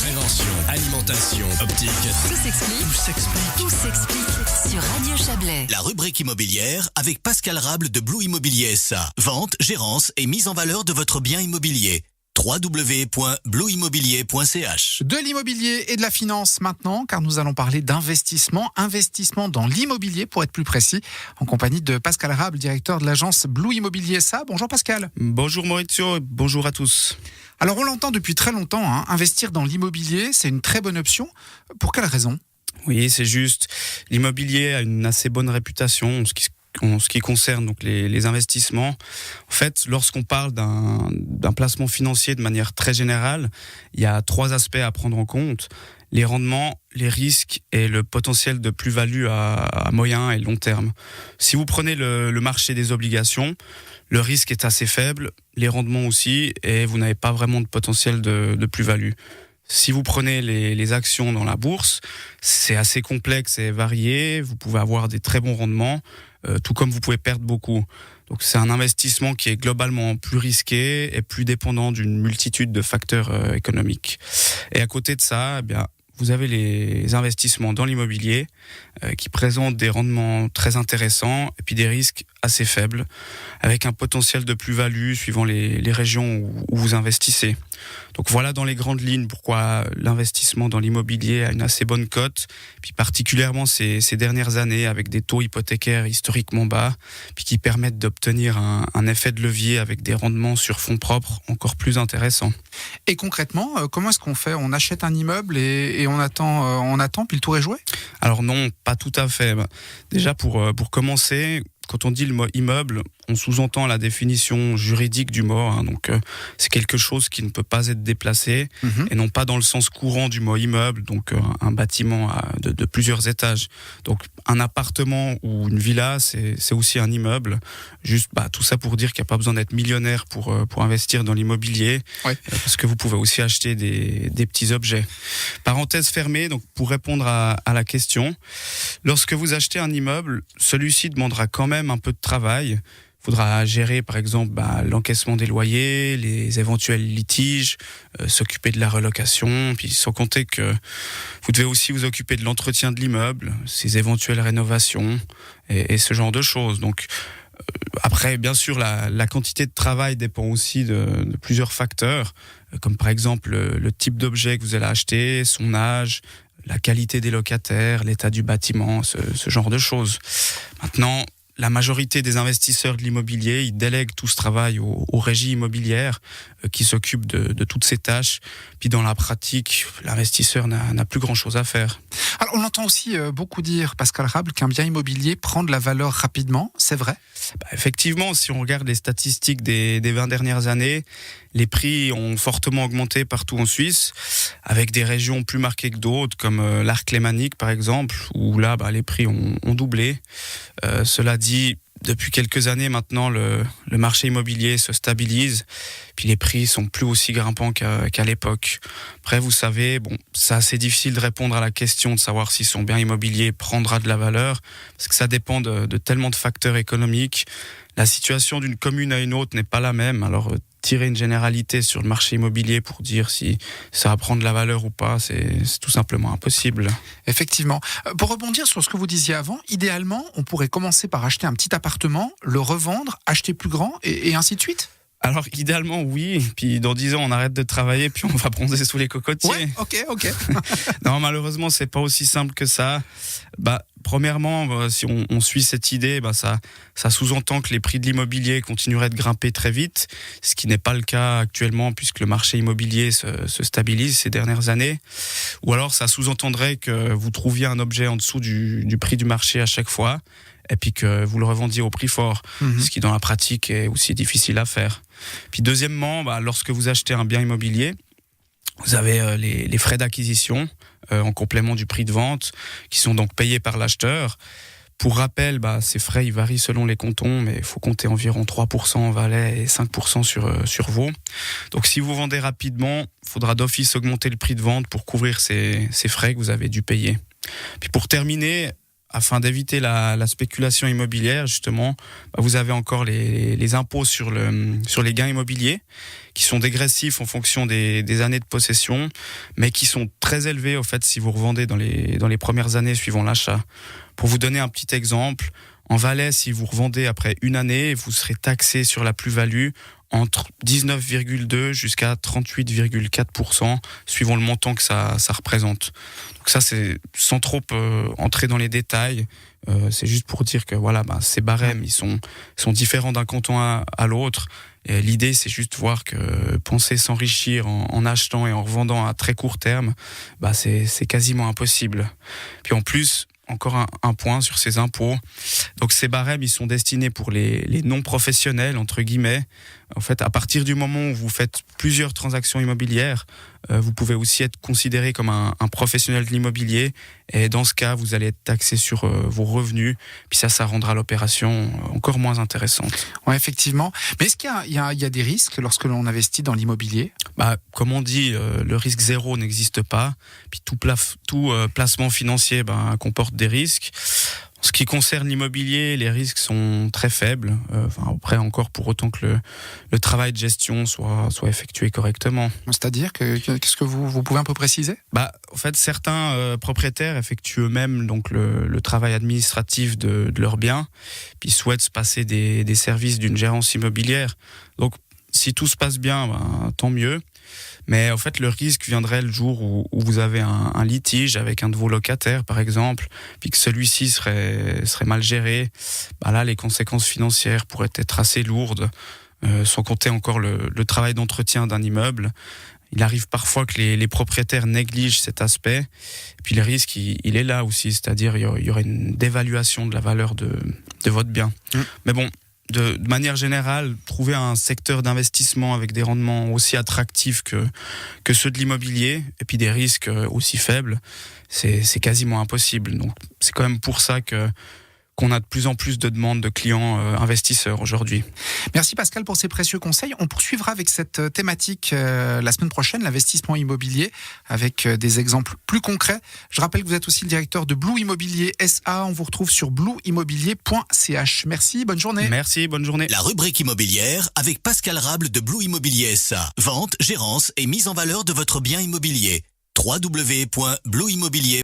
prévention, alimentation, optique. Tout s'explique. Tout s'explique sur Radio Chablais. La rubrique immobilière avec Pascal Rable de Blue Immobilier SA. Vente, gérance et mise en valeur de votre bien immobilier. www.blueimmobilier.ch. De l'immobilier et de la finance maintenant, car nous allons parler d'investissement dans l'immobilier pour être plus précis, en compagnie de Pascal Rable, directeur de l'agence Blue Immobilier SA. Bonjour Pascal. Bonjour Maurizio et bonjour à tous. Alors on l'entend depuis très longtemps, investir dans l'immobilier, c'est une très bonne option. Pour quelle raison ? Oui, c'est juste. L'immobilier a une assez bonne réputation en ce qui concerne donc les investissements. En fait, lorsqu'on parle d'un placement financier de manière très générale, il y a 3 aspects à prendre en compte: les rendements, les risques et le potentiel de plus-value à moyen et long terme. Si vous prenez le marché des obligations, le risque est assez faible, les rendements aussi, et vous n'avez pas vraiment de potentiel de plus-value. Si vous prenez les actions dans la bourse, c'est assez complexe et varié, vous pouvez avoir des très bons rendements, tout comme vous pouvez perdre beaucoup. Donc c'est un investissement qui est globalement plus risqué et plus dépendant d'une multitude de facteurs économiques. Et à côté de ça, vous avez les investissements dans l'immobilier qui présentent des rendements très intéressants et puis des risques assez faibles, avec un potentiel de plus-value suivant les régions où vous investissez. Donc voilà dans les grandes lignes pourquoi l'investissement dans l'immobilier a une assez bonne cote, puis particulièrement ces dernières années avec des taux hypothécaires historiquement bas, puis qui permettent d'obtenir un effet de levier avec des rendements sur fonds propres encore plus intéressants. Et concrètement, comment est-ce qu'on fait ? On achète un immeuble et on attend, puis le tour est joué ? Alors non, pas tout à fait. Déjà pour commencer, quand on dit le mot immeuble, on sous-entend la définition juridique du mot. Donc, c'est quelque chose qui ne peut pas être déplacé et non pas dans le sens courant du mot immeuble, donc un bâtiment de plusieurs étages. Donc, un appartement ou une villa, c'est aussi un immeuble. Juste, tout ça pour dire qu'il n'y a pas besoin d'être millionnaire pour investir dans l'immobilier, parce que vous pouvez aussi acheter des petits objets. Parenthèse fermée, donc pour répondre à la question, lorsque vous achetez un immeuble, celui-ci demandera quand même un peu de travail. Il faudra gérer par exemple l'encaissement des loyers, les éventuels litiges, s'occuper de la relocation, puis sans compter que vous devez aussi vous occuper de l'entretien de l'immeuble, ses éventuelles rénovations et ce genre de choses. Donc après, bien sûr, la quantité de travail dépend aussi de plusieurs facteurs, comme par exemple le type d'objet que vous allez acheter, son âge, la qualité des locataires, l'état du bâtiment, ce genre de choses. Maintenant, la majorité des investisseurs de l'immobilier, ils délèguent tout ce travail aux régies immobilières qui s'occupent de toutes ces tâches. Puis dans la pratique, l'investisseur n'a plus grand-chose à faire. Alors on entend aussi beaucoup dire, Pascal Rable, qu'un bien immobilier prend de la valeur rapidement. C'est vrai ? Effectivement, si on regarde les statistiques des 20 dernières années, les prix ont fortement augmenté partout en Suisse, avec des régions plus marquées que d'autres, comme l'Arc lémanique par exemple, où là les prix ont doublé. Cela dit, depuis quelques années maintenant, le marché immobilier se stabilise, puis les prix sont plus aussi grimpants qu'à l'époque. Après, vous savez, c'est assez difficile de répondre à la question de savoir si son bien immobilier prendra de la valeur, parce que ça dépend de tellement de facteurs économiques. La situation d'une commune à une autre n'est pas la même, alors tirer une généralité sur le marché immobilier pour dire si ça va prendre de la valeur ou pas, c'est tout simplement impossible. Effectivement. Pour rebondir sur ce que vous disiez avant, idéalement, on pourrait commencer par acheter un petit appartement, le revendre, acheter plus grand et ainsi de suite ? Alors, idéalement, oui. Puis, dans 10 ans, on arrête de travailler, puis on va bronzer sous les cocotiers. Ouais, ok. Non, malheureusement, c'est pas aussi simple que ça. Premièrement, si on suit cette idée, ça sous-entend que les prix de l'immobilier continueraient de grimper très vite, ce qui n'est pas le cas actuellement, puisque le marché immobilier se stabilise ces dernières années. Ou alors, ça sous-entendrait que vous trouviez un objet en dessous du prix du marché à chaque fois, et puis que vous le revendiez au prix fort, ce qui dans la pratique est aussi difficile à faire. Puis deuxièmement, lorsque vous achetez un bien immobilier, vous avez les frais d'acquisition en complément du prix de vente, qui sont donc payés par l'acheteur. Pour rappel, ces frais ils varient selon les cantons, mais il faut compter environ 3% en Valais et 5% sur Vaud. Donc si vous vendez rapidement, il faudra d'office augmenter le prix de vente pour couvrir ces frais que vous avez dû payer. Puis pour terminer, afin d'éviter la spéculation immobilière, justement, vous avez encore les impôts sur les gains immobiliers qui sont dégressifs en fonction des années de possession, mais qui sont très élevés au fait si vous revendez dans les premières années suivant l'achat. Pour vous donner un petit exemple, en Valais, si vous revendez après une année, vous serez taxé sur la plus-value entre 19,2 jusqu'à 38,4%, suivant le montant que ça représente. Donc ça, c'est sans trop entrer dans les détails. C'est juste pour dire que voilà, ces barèmes, ils sont différents d'un canton à l'autre. Et l'idée, c'est juste voir que penser s'enrichir en achetant et en revendant à très court terme, c'est quasiment impossible. Puis en plus, encore un point sur ces impôts. Donc ces barèmes, ils sont destinés pour les non-professionnels, entre guillemets. En fait, à partir du moment où vous faites plusieurs transactions immobilières, vous pouvez aussi être considéré comme un professionnel de l'immobilier. Et dans ce cas, vous allez être taxé sur vos revenus. Puis ça rendra l'opération encore moins intéressante. Ouais, effectivement. Mais est-ce qu'il y a des risques lorsque l'on investit dans l'immobilier ? Comme on dit, le risque zéro n'existe pas. Puis tout placement financier comporte des risques. En ce qui concerne l'immobilier, les risques sont très faibles. Après, encore pour autant que le travail de gestion soit effectué correctement. C'est-à-dire qu'est-ce que vous pouvez un peu préciser ? En fait, certains propriétaires effectuent eux-mêmes donc le travail administratif de leurs biens, puis souhaitent se passer des services d'une gérance immobilière. Donc, si tout se passe bien, tant mieux. Mais en fait, le risque viendrait le jour où vous avez un litige avec un de vos locataires, par exemple, puis que celui-ci serait mal géré. Là, les conséquences financières pourraient être assez lourdes, sans compter encore le travail d'entretien d'un immeuble. Il arrive parfois que les propriétaires négligent cet aspect. Et puis le risque, il est là aussi, c'est-à-dire il y aurait une dévaluation de la valeur de votre bien. Mais bon, de manière générale, trouver un secteur d'investissement avec des rendements aussi attractifs que ceux de l'immobilier, et puis des risques aussi faibles, c'est quasiment impossible. Donc c'est quand même pour ça qu'on a de plus en plus de demandes de clients investisseurs aujourd'hui. Merci Pascal pour ces précieux conseils. On poursuivra avec cette thématique la semaine prochaine, l'investissement immobilier, avec des exemples plus concrets. Je rappelle que vous êtes aussi le directeur de Blue Immobilier SA. On vous retrouve sur blueimmobilier.ch. Merci, bonne journée. Merci, bonne journée. La rubrique immobilière avec Pascal Rable de Blue Immobilier SA. Vente, gérance et mise en valeur de votre bien immobilier. www.blueimmobilier.ch